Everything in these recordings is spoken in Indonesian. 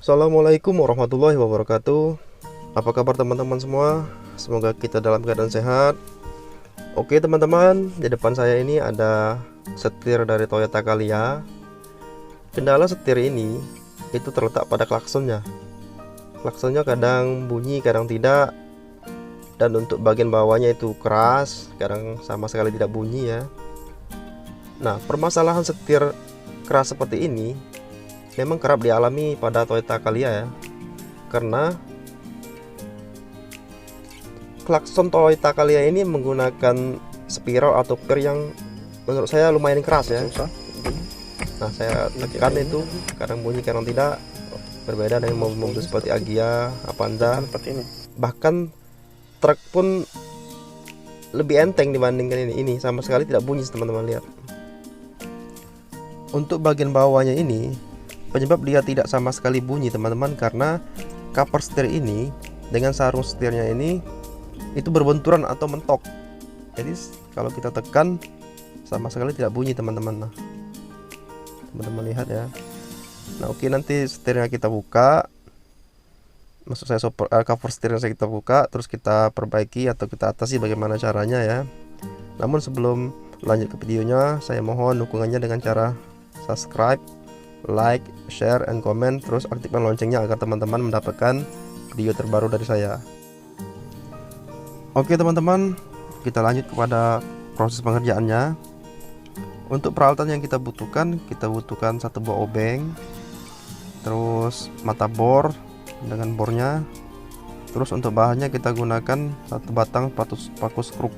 Assalamualaikum warahmatullahi wabarakatuh. Apa kabar teman-teman semua? Semoga kita dalam keadaan sehat. Oke teman-teman, di depan saya ini ada setir dari Toyota Calya. Kendala setir ini itu terletak pada klaksonnya. Klaksonnya kadang bunyi, kadang tidak. Dan untuk bagian bawahnya itu keras, kadang sama sekali tidak bunyi ya. Nah, permasalahan setir keras seperti ini memang kerap dialami pada Toyota Calya ya. Karena klakson Toyota Calya ini menggunakan spiral atau per yang menurut saya lumayan keras ya. Nah, saya tekan itu kadang bunyi kadang tidak, berbeda dengan mobil seperti Agya, Avanza seperti ini. Bahkan truk pun lebih enteng dibandingkan ini sama sekali tidak bunyi teman-teman lihat. Untuk bagian bawahnya ini penyebab dia tidak sama sekali bunyi teman-teman, karena cover setir ini dengan sarung setirnya ini itu berbenturan atau mentok. Jadi kalau kita tekan sama sekali tidak bunyi teman-teman. Nah, teman-teman lihat ya. Nah, oke, nanti setirnya kita buka. Maksud saya cover setirnya kita buka, terus kita perbaiki atau kita atasi bagaimana caranya ya. Namun sebelum lanjut ke videonya, saya mohon dukungannya dengan cara subscribe, like, share, and comment, terus aktifkan loncengnya agar teman-teman mendapatkan video terbaru dari saya. Oke teman-teman, kita lanjut kepada proses pengerjaannya. Untuk peralatan yang kita butuhkan satu buah obeng, terus mata bor dengan bornya, terus untuk bahannya kita gunakan satu batang paku skrup.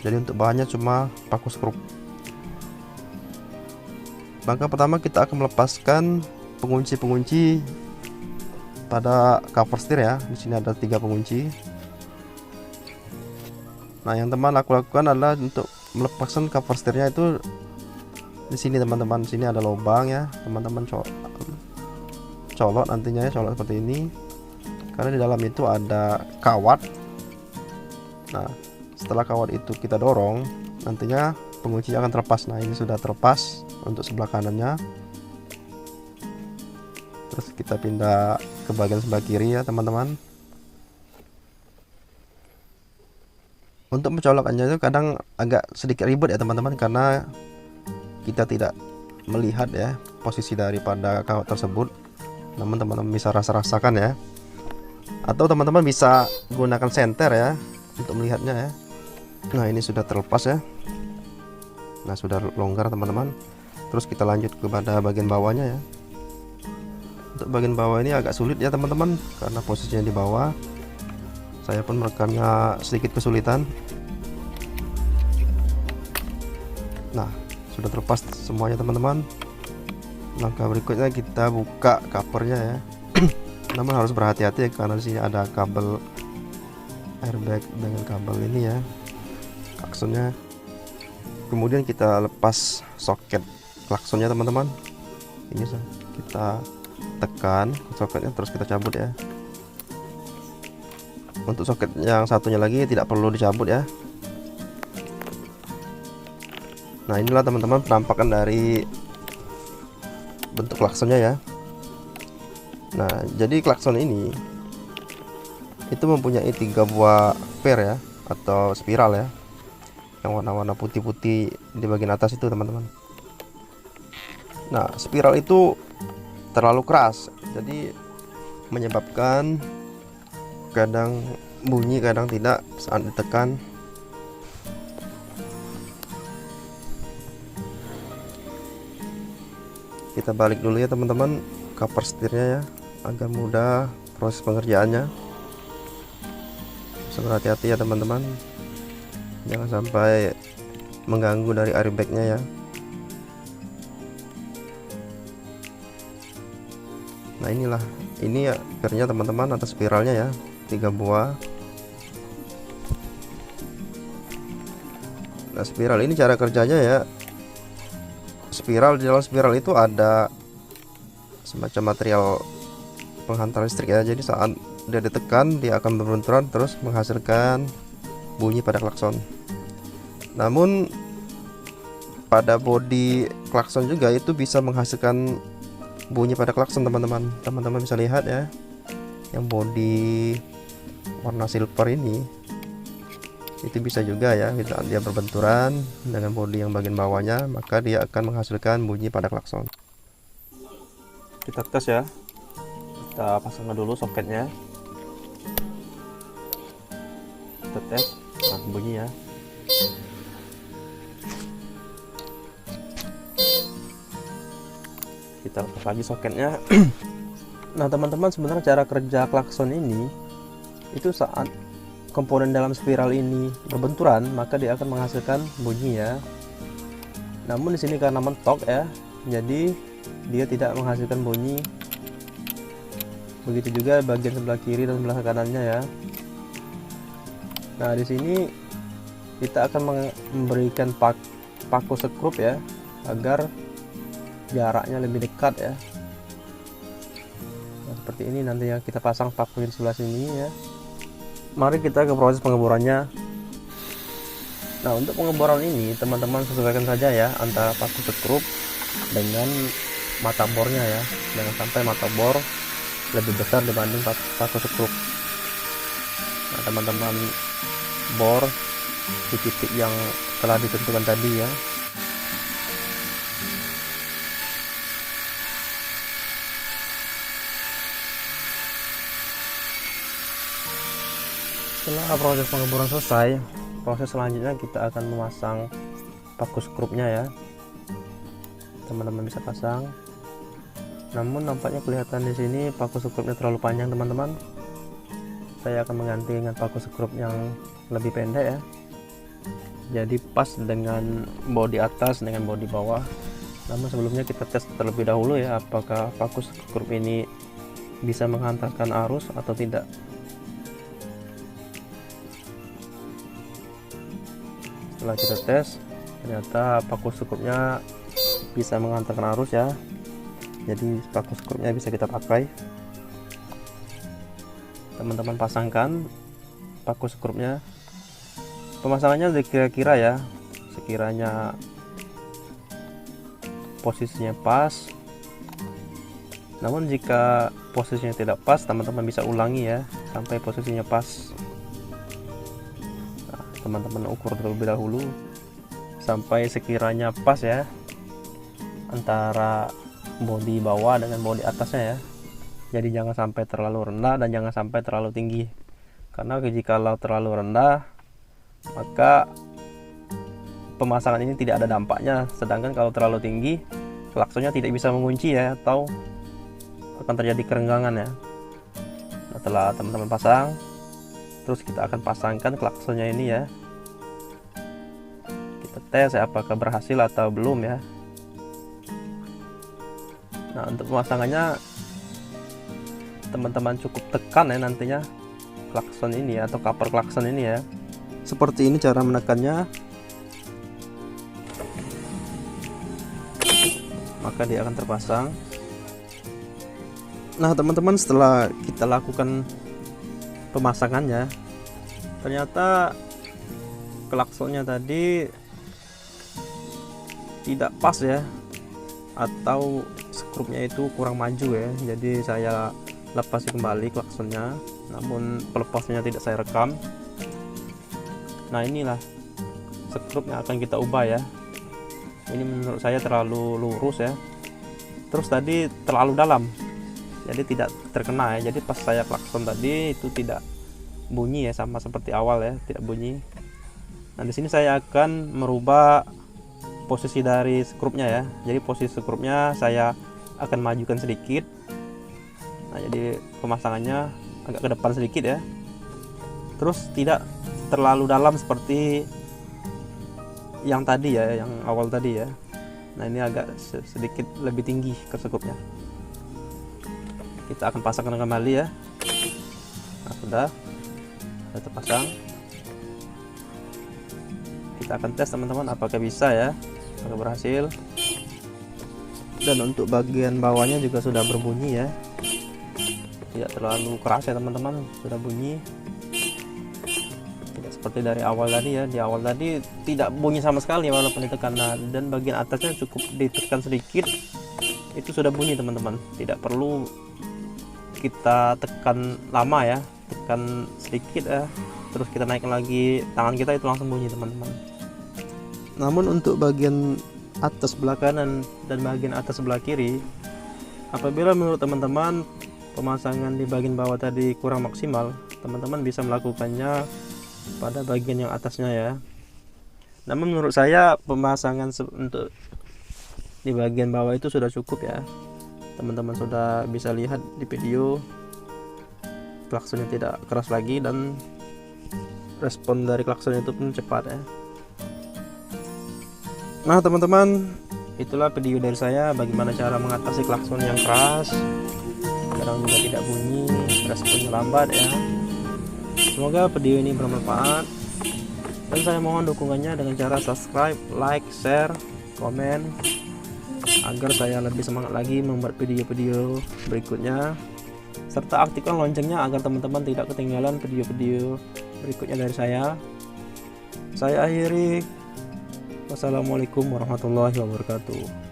Jadi untuk bahannya cuma paku skrup. Langkah pertama kita akan melepaskan pengunci-pengunci pada cover setir ya. Di sini ada 3 pengunci. Nah, yang teman aku lakukan adalah untuk melepaskan cover setirnya itu di sini teman-teman. Sini ada lubang ya, teman-teman colok nantinya ya, colok seperti ini. Karena di dalam itu ada kawat. Nah, setelah kawat itu kita dorong, nantinya pengunci akan terlepas. Nah, ini sudah terlepas untuk sebelah kanannya. Terus kita pindah ke bagian sebelah kiri ya teman-teman. Untuk mencolokannya itu kadang agak sedikit ribet ya teman-teman, karena kita tidak melihat ya posisi daripada kawat tersebut. Namun teman-teman bisa rasakan ya, atau teman-teman bisa gunakan senter ya untuk melihatnya ya. Nah, ini sudah terlepas ya. Nah, sudah longgar teman-teman. Terus kita lanjut kepada bagian bawahnya ya. Untuk bagian bawah ini agak sulit ya teman-teman, karena posisinya di bawah. Saya pun merekamnya sedikit kesulitan. Nah, sudah terlepas semuanya teman-teman. Langkah berikutnya kita buka covernya ya. Namun harus berhati-hati ya, karena di sini ada kabel airbag dengan kabel ini ya, klaksonnya. Kemudian kita lepas soket klaksonnya teman-teman. Ini kita tekan soketnya, terus kita cabut ya. Untuk soket yang satunya lagi tidak perlu dicabut ya. Nah, inilah teman-teman penampakan dari bentuk klaksonnya ya. Nah, jadi klakson ini itu mempunyai 3 buah per ya, atau spiral ya, yang warna-warna putih-putih di bagian atas itu teman-teman. Nah, spiral itu terlalu keras, jadi menyebabkan kadang bunyi kadang tidak saat ditekan. Kita balik dulu ya teman-teman cover setirnya ya, agar mudah proses pengerjaannya. Harus berhati-hati ya teman-teman, jangan sampai mengganggu dari airbagnya ya. Nah, ini ya pernya teman-teman, atas spiralnya ya, 3 buah. Nah, spiral ini cara kerjanya ya, di dalam spiral itu ada semacam material penghantar listrik ya. Jadi saat dia ditekan, dia akan berbenturan terus menghasilkan bunyi pada klakson. Namun pada bodi klakson juga itu bisa menghasilkan bunyi pada klakson teman-teman. Teman-teman bisa lihat ya, yang bodi warna silver ini itu bisa juga ya, saat dia berbenturan dengan bodi yang bagian bawahnya, maka dia akan menghasilkan bunyi pada klakson. Kita tes ya, kita pasangkan dulu soketnya, kita tes. Nah, bunyi ya. Kita lepas lagi soketnya. Nah teman-teman, sebenarnya cara kerja klakson ini itu saat komponen dalam spiral ini berbenturan, maka dia akan menghasilkan bunyi ya. Namun di sini karena mentok ya, jadi dia tidak menghasilkan bunyi. Begitu juga bagian sebelah kiri dan sebelah kanannya ya. Nah di sini kita akan memberikan paku sekrup ya, agar jaraknya lebih dekat ya. Nah, seperti ini nanti ya, kita pasang paku di sebelah sini ya. Mari kita ke proses pengeborannya. Nah untuk pengeboran ini teman-teman sesuaikan saja ya antara paku sekrup dengan mata bornya ya. Jangan sampai mata bor lebih besar dibanding paku sekrup. Nah teman-teman bor di titik yang telah ditentukan tadi ya. Setelah proses pengeboran selesai, proses selanjutnya kita akan memasang paku skrupnya ya. Teman-teman bisa pasang. Namun nampaknya kelihatan di sini paku skrupnya terlalu panjang teman-teman. Saya akan mengganti dengan paku skrup yang lebih pendek ya. Jadi pas dengan bodi atas dengan bodi bawah. Namun sebelumnya kita tes terlebih dahulu ya, apakah paku skrup ini bisa menghantarkan arus atau tidak. Setelah kita tes, ternyata paku skrupnya bisa menghantarkan arus ya. Jadi paku skrupnya bisa kita pakai. Teman-teman pasangkan paku skrupnya. Pemasangannya kira-kira ya, sekiranya posisinya pas. Namun jika posisinya tidak pas, teman-teman bisa ulangi ya sampai posisinya pas. Teman-teman ukur terlebih dahulu sampai sekiranya pas ya antara bodi bawah dengan bodi atasnya ya. Jadi jangan sampai terlalu rendah dan jangan sampai terlalu tinggi, karena jika terlalu rendah maka pemasangan ini tidak ada dampaknya, sedangkan kalau terlalu tinggi klaksonnya tidak bisa mengunci ya, atau akan terjadi kerenggangan ya. Nah, setelah teman-teman pasang, terus kita akan pasangkan klaksonnya ini ya. Kita tes ya, apakah berhasil atau belum ya. Nah untuk pemasangannya teman-teman cukup tekan ya nantinya klakson ini ya, atau cover klakson ini ya. Seperti ini cara menekannya, maka dia akan terpasang. Nah teman-teman, setelah kita lakukan pemasangannya, ternyata klaksonnya tadi tidak pas ya, atau skrupnya itu kurang maju ya. Jadi saya lepas kembali klaksonnya, namun pelepasnya tidak saya rekam. Nah inilah skrup yang akan kita ubah ya. Ini menurut saya terlalu lurus ya, terus tadi terlalu dalam, jadi tidak terkena ya. Jadi pas saya klakson tadi itu tidak bunyi ya, sama seperti awal ya, tidak bunyi. Nah di sini saya akan merubah posisi dari skrupnya ya. Jadi posisi skrupnya saya akan majukan sedikit. Nah jadi pemasangannya agak ke depan sedikit ya, terus tidak terlalu dalam seperti yang tadi ya, yang awal tadi ya. Nah ini agak sedikit lebih tinggi ke skrupnya. Kita akan pasangkan kembali ya. Nah sudah terpasang. Kita akan tes teman-teman apakah bisa ya, apakah berhasil. Dan untuk bagian bawahnya juga sudah berbunyi ya, tidak terlalu keras ya teman-teman, sudah bunyi. Tidak seperti dari awal tadi ya. Di awal tadi tidak bunyi sama sekali walaupun ditekan. Nah, dan bagian atasnya cukup ditekan sedikit itu sudah bunyi teman-teman, tidak perlu kita tekan lama ya, tekan sedikit ya, terus kita naikkan lagi tangan kita, itu langsung bunyi teman-teman. Namun untuk bagian atas sebelah kanan dan bagian atas sebelah kiri, apabila menurut teman-teman pemasangan di bagian bawah tadi kurang maksimal, teman-teman bisa melakukannya pada bagian yang atasnya ya. Namun menurut saya pemasangan untuk di bagian bawah itu sudah cukup ya. Teman-teman sudah bisa lihat di video, klaksonnya tidak keras lagi dan respon dari klakson itu pun cepat ya. Nah teman-teman, itulah video dari saya bagaimana cara mengatasi klakson yang keras, kadang juga tidak bunyi, responnya lambat ya. Semoga video ini bermanfaat, dan saya mohon dukungannya dengan cara subscribe, like, share, komen, agar saya lebih semangat lagi membuat video-video berikutnya, serta aktifkan loncengnya agar teman-teman tidak ketinggalan video-video berikutnya dari saya. Saya akhiri, wassalamualaikum warahmatullahi wabarakatuh.